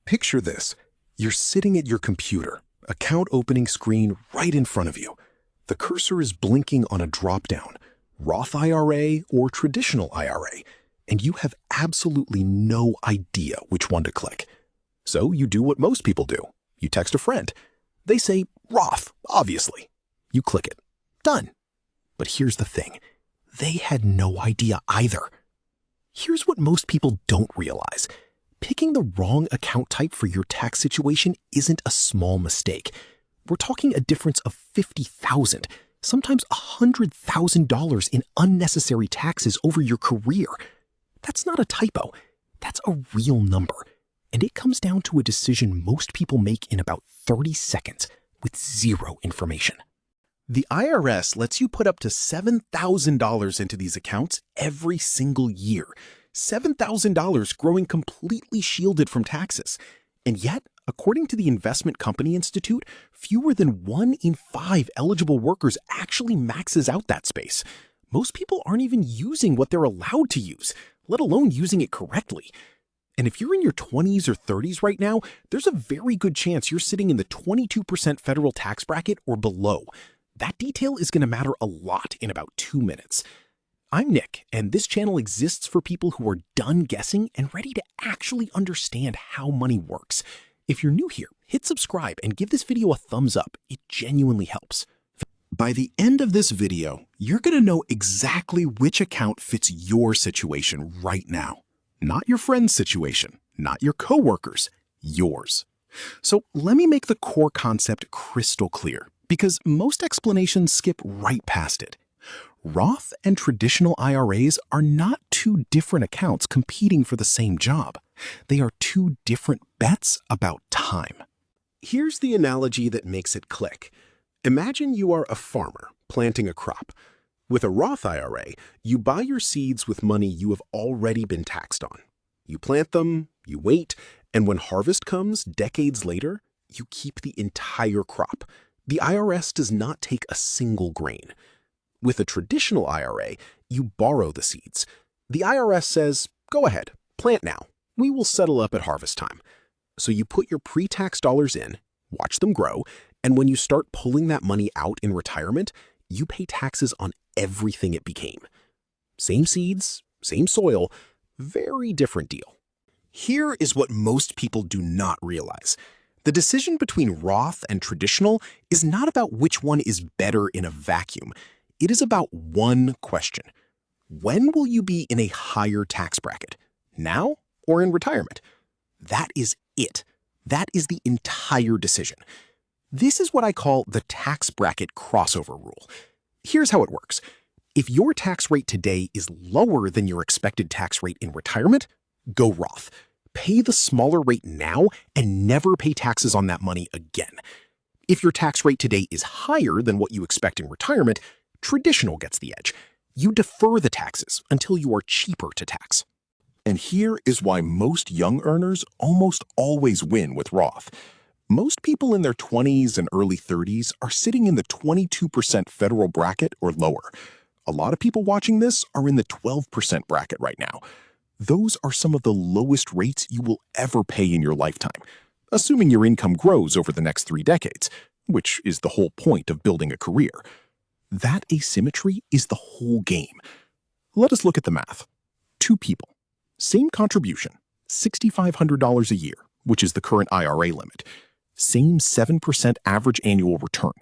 Picture this. You're sitting at your computer, account opening screen right in front of you. The cursor is blinking on a dropdown, Roth IRA or Traditional IRA, and you have absolutely no idea which one to click. So you do what most people do. You text a friend. They say, Roth, obviously. You click it. Done. But here's the thing. They had no idea either. Here's what most people don't realize. Picking the wrong account type for your tax situation isn't a small mistake. We're talking a difference of $50,000, sometimes $100,000 in unnecessary taxes over your career. That's not a typo. That's a real number. And it comes down to a decision most people make in about 30 seconds with zero information. The IRS lets you put up to $7,000 into these accounts every single year. $7,000 growing completely shielded from taxes. And yet, according to the Investment Company Institute, fewer than 1 in 5 eligible workers actually maxes out that space. Most people aren't even using what they're allowed to use, let alone using it correctly. And if you're in your 20s or 30s right now, there's a very good chance you're sitting in the 22% federal tax bracket or below. That detail is going to matter a lot in about 2 minutes. I'm Nick, and this channel exists for people who are done guessing and ready to actually understand how money works. If you're new here, hit subscribe and give this video a thumbs up. It genuinely helps. By the end of this video, you're going to know exactly which account fits your situation right now. Not your friend's situation, not your coworkers, yours. So let me make the core concept crystal clear, because most explanations skip right past it. Roth and Traditional IRAs are not two different accounts competing for the same job. They are two different bets about time. Here's the analogy that makes it click. Imagine you are a farmer planting a crop. With a Roth IRA, you buy your seeds with money you have already been taxed on. You plant them, you wait, and when harvest comes decades later, you keep the entire crop. The IRS does not take a single grain. With a Traditional IRA, you borrow the seeds. The IRS says, go ahead, plant now. We will settle up at harvest time. So you put your pre-tax dollars in, watch them grow, and when you start pulling that money out in retirement, you pay taxes on everything it became. Same seeds, same soil, very different deal. Here is what most people do not realize. The decision between Roth and Traditional is not about which one is better in a vacuum. It is about one question. When will you be in a higher tax bracket? Now or in retirement? That is it. That is the entire decision. This is what I call the tax bracket crossover rule. Here's how it works. If your tax rate today is lower than your expected tax rate in retirement, go Roth. Pay the smaller rate now and never pay taxes on that money again. If your tax rate today is higher than what you expect in retirement, Traditional gets the edge. You defer the taxes until you are cheaper to tax. And here is why most young earners almost always win with Roth. Most people in their 20s and early 30s are sitting in the 22% federal bracket or lower. A lot of people watching this are in the 12% bracket right now. Those are some of the lowest rates you will ever pay in your lifetime, assuming your income grows over the next 3 decades, which is the whole point of building a career. That asymmetry is the whole game. Let us look at the math. 2 people, same contribution, $6,500 a year, which is the current IRA limit. Same 7% average annual return.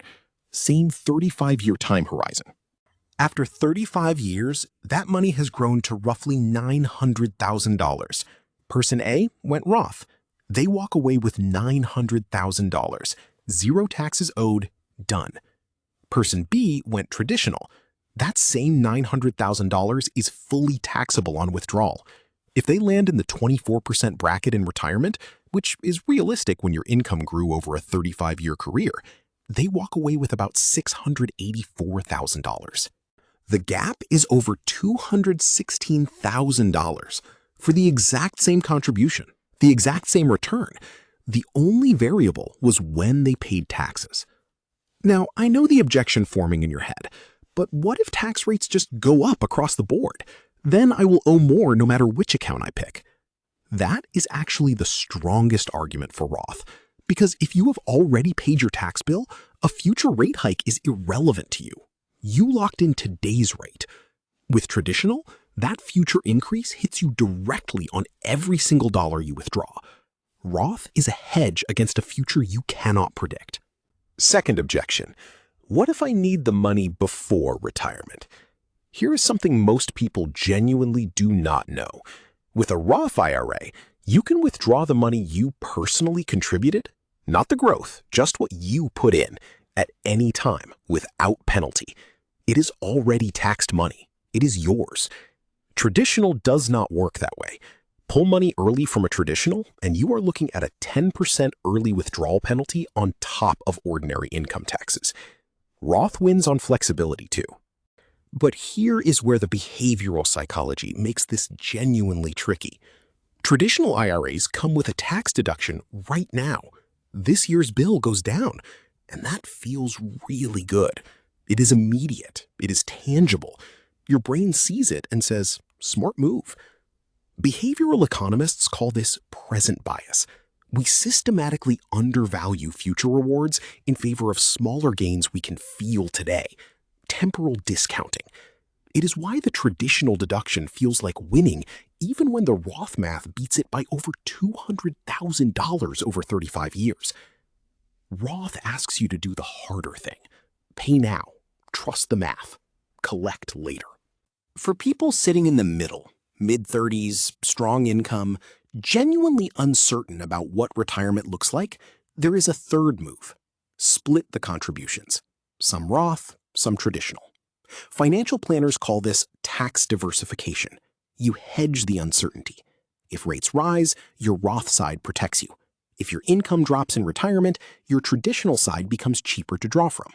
Same 35-year time horizon. After 35 years, that money has grown to roughly $900,000. Person A went Roth. They walk away with $900,000. Zero taxes owed, done. Person B went Traditional. That same $900,000 is fully taxable on withdrawal. If they land in the 24% bracket in retirement, which is realistic when your income grew over a 35-year career, they walk away with about $684,000. The gap is over $216,000 for the exact same contribution, the exact same return. The only variable was when they paid taxes. Now, I know the objection forming in your head, but what if tax rates just go up across the board? Then I will owe more no matter which account I pick. That is actually the strongest argument for Roth, because if you have already paid your tax bill, a future rate hike is irrelevant to you. You locked in today's rate. With traditional, that future increase hits you directly on every single dollar you withdraw. Roth is a hedge against a future you cannot predict. Second objection: what if I need the money before retirement? Here is something most people genuinely do not know. With a Roth IRA, you can withdraw the money you personally contributed, not the growth, just what you put in, at any time without penalty. It is already taxed money. It is yours. Traditional does not work that way. Pull money early from a traditional, and you are looking at a 10% early withdrawal penalty on top of ordinary income taxes. Roth wins on flexibility too. But here is where the behavioral psychology makes this genuinely tricky. Traditional IRAs come with a tax deduction right now. This year's bill goes down, and that feels really good. It is immediate. It is tangible. Your brain sees it and says, smart move. Behavioral economists call this present bias. We systematically undervalue future rewards in favor of smaller gains we can feel today. Temporal discounting. It is why the traditional deduction feels like winning even when the Roth math beats it by over $200,000 over 35 years. Roth asks you to do the harder thing. Pay now, trust the math, collect later. For people sitting in the middle, mid-30s, strong income, genuinely uncertain about what retirement looks like, there is a third move. Split the contributions. Some Roth, some traditional. Financial planners call this tax diversification. You hedge the uncertainty. If rates rise, your Roth side protects you. If your income drops in retirement, your traditional side becomes cheaper to draw from.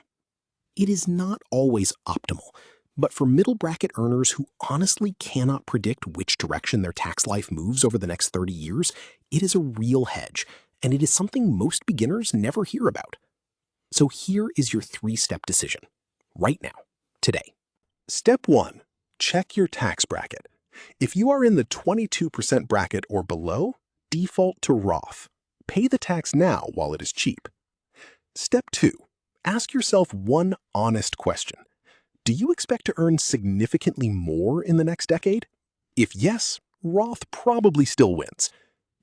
It is not always optimal, but for middle bracket earners who honestly cannot predict which direction their tax life moves over the next 30 years, it is a real hedge, and it is something most beginners never hear about. So here is your 3-step decision, right now, today. Step 1, check your tax bracket. If you are in the 22% bracket or below, default to Roth. Pay the tax now while it is cheap. Step 2, ask yourself one honest question. Do you expect to earn significantly more in the next decade? If yes, Roth probably still wins.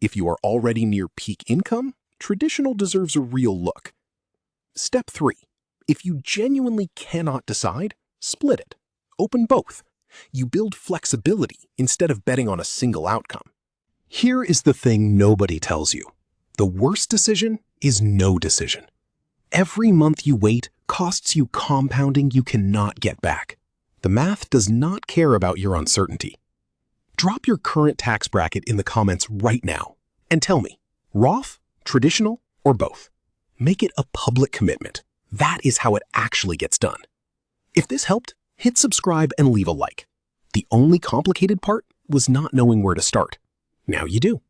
If you are already near peak income, traditional deserves a real look. Step 3, if you genuinely cannot decide, split it. Open both. You build flexibility instead of betting on a single outcome. Here is the thing nobody tells you. The worst decision is no decision. Every month you wait costs you compounding you cannot get back. The math does not care about your uncertainty. Drop your current tax bracket in the comments right now and tell me, Roth, traditional, or both? Make it a public commitment. That is how it actually gets done. If this helped, hit subscribe and leave a like. The only complicated part was not knowing where to start. Now you do.